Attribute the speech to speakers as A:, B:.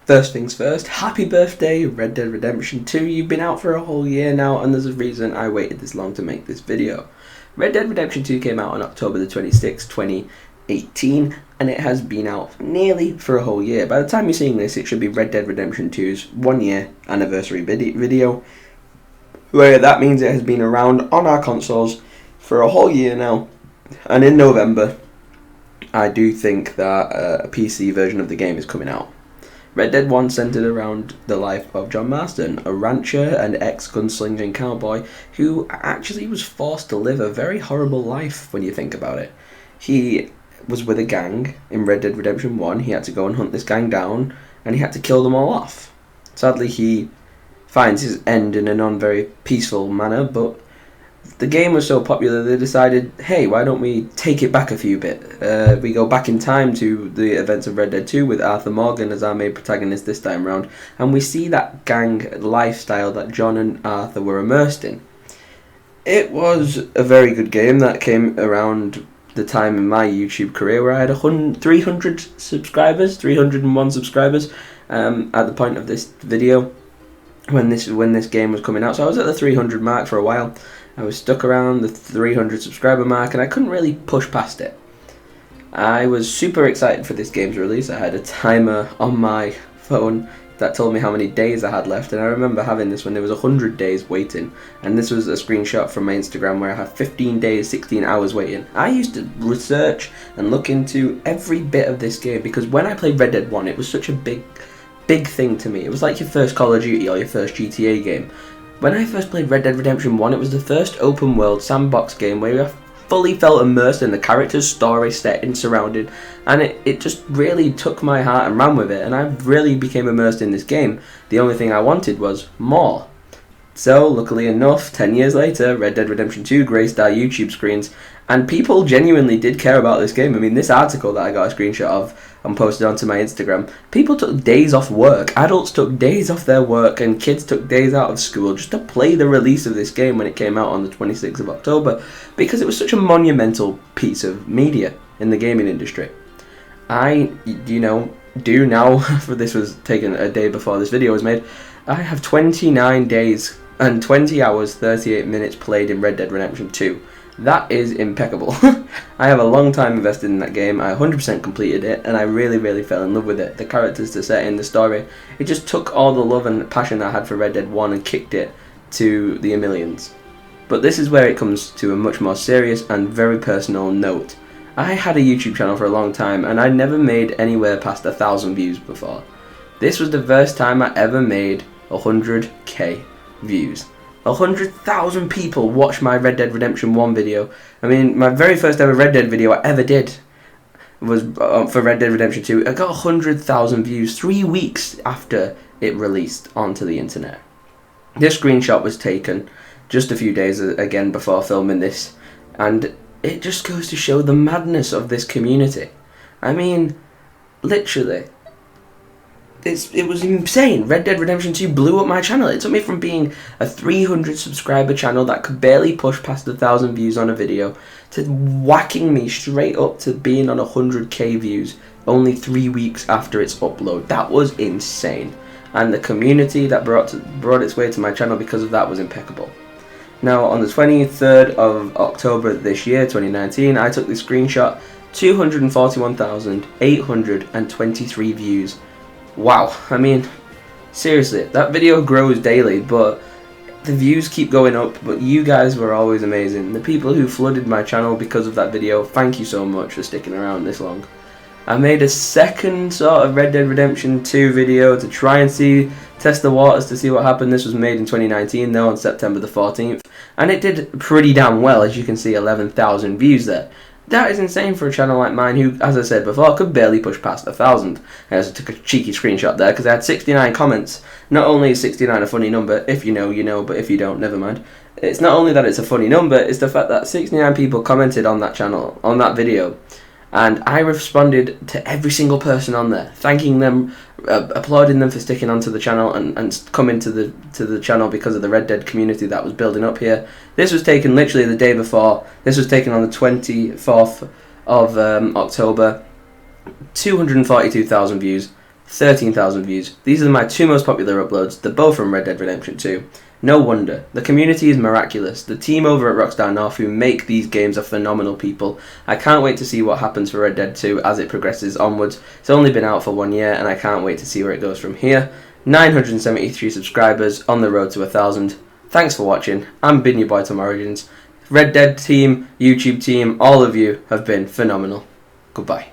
A: First things first, happy birthday, Red Dead Redemption 2. You've been out for a whole year now, and there's a reason I waited this long to make this video. Red Dead Redemption 2 came out on October the 26th, 2018, and it has been out nearly for a whole year. By the time you're seeing this, it should be Red Dead Redemption 2's 1 year anniversary video, where that means it has been around on our consoles for a whole year now. And in November, I do think that a PC version of the game is coming out. Red Dead 1 centered around the life of John Marston, a rancher and ex-gunslinging cowboy who actually was forced to live a very horrible life when you think about it. He was with a gang in Red Dead Redemption 1, he had to go and hunt this gang down, and he had to kill them all off. Sadly, he finds his end in a non-very peaceful manner, but the game was so popular they decided, hey, why don't we take it back a few bit? We go back in time to the events of Red Dead 2 with Arthur Morgan as our main protagonist this time round, and we see that gang lifestyle that John and Arthur were immersed in. It was a very good game that came around the time in my YouTube career where I had 301 subscribers at the point of this video when this game was coming out. So I was at the 300 mark for a while. I was stuck around the 300 subscriber mark and I couldn't really push past it. I was super excited for this game's release. I had a timer on my phone that told me how many days I had left, and I remember having this when there was 100 days waiting, and this was a screenshot from my Instagram where I had 15 days, 16 hours waiting. I used to research and look into every bit of this game because when I played Red Dead 1 it was such a big thing to me. It was like your first Call of Duty or your first GTA game. When I first played Red Dead Redemption 1, it was the first open world sandbox game where I fully felt immersed in the character's story, setting, surrounded, and it just really took my heart and ran with it, and I really became immersed in this game. The only thing I wanted was more. So, luckily enough, 10 years later, Red Dead Redemption 2 graced our YouTube screens, and people genuinely did care about this game. I mean, this article that I got a screenshot of and posted onto my Instagram, people took days off work. Adults took days off their work, and kids took days out of school just to play the release of this game when it came out on the 26th of October, because it was such a monumental piece of media in the gaming industry. I, do now, for this was taken a day before this video was made, I have 29 days and 20 hours, 38 minutes played in Red Dead Redemption 2. That is impeccable. I have a long time invested in that game. I 100% completed it, and I really, really fell in love with it. The characters, the setting, the story, it just took all the love and passion I had for Red Dead 1 and kicked it to the Eamilians. But this is where it comes to a much more serious and very personal note. I had a YouTube channel for a long time, and I never made anywhere past 1,000 views before. This was the first time I ever made 100k views. 100,000 people watched my Red Dead Redemption 1 video. I mean, my very first ever Red Dead video I ever did was for Red Dead Redemption 2. I got 100,000 views 3 weeks after it released onto the internet. This screenshot was taken just a few days again before filming this, and it just goes to show the madness of this community. I mean, literally, it was insane. Red Dead Redemption 2 blew up my channel. It took me from being a 300 subscriber channel that could barely push past 1,000 views on a video to whacking me straight up to being on 100k views only 3 weeks after its upload. That was insane. And the community that brought its way to my channel because of that was impeccable. Now, on the 23rd of October this year, 2019, I took this screenshot. 241,823 views. Wow, I mean, seriously, that video grows daily, but the views keep going up, but you guys were always amazing. The people who flooded my channel because of that video, thank you so much for sticking around this long. I made a second sort of Red Dead Redemption 2 video to try and test the waters to see what happened. This was made in 2019 though, on September the 14th, and it did pretty damn well. As you can see, 11,000 views there. That is insane for a channel like mine who, as I said before, could barely push past 1,000. I also took a cheeky screenshot there because I had 69 comments. Not only is 69 a funny number, if you know, you know, but if you don't, never mind. It's not only that it's a funny number, it's the fact that 69 people commented on that channel, on that video. And I responded to every single person on there, thanking them, applauding them for sticking onto the channel and coming to the channel because of the Red Dead community that was building up here. This was taken literally the day before. This was taken on the 24th of October. 242,000 views, 13,000 views. These are my two most popular uploads. They're both from Red Dead Redemption 2. No wonder. The community is miraculous. The team over at Rockstar North who make these games are phenomenal people. I can't wait to see what happens for Red Dead 2 as it progresses onwards. It's only been out for 1 year and I can't wait to see where it goes from here. 973 subscribers on the road to 1,000. Thanks for watching. I'm Bin, your boy Tom Origins. Red Dead team, YouTube team, all of you have been phenomenal. Goodbye.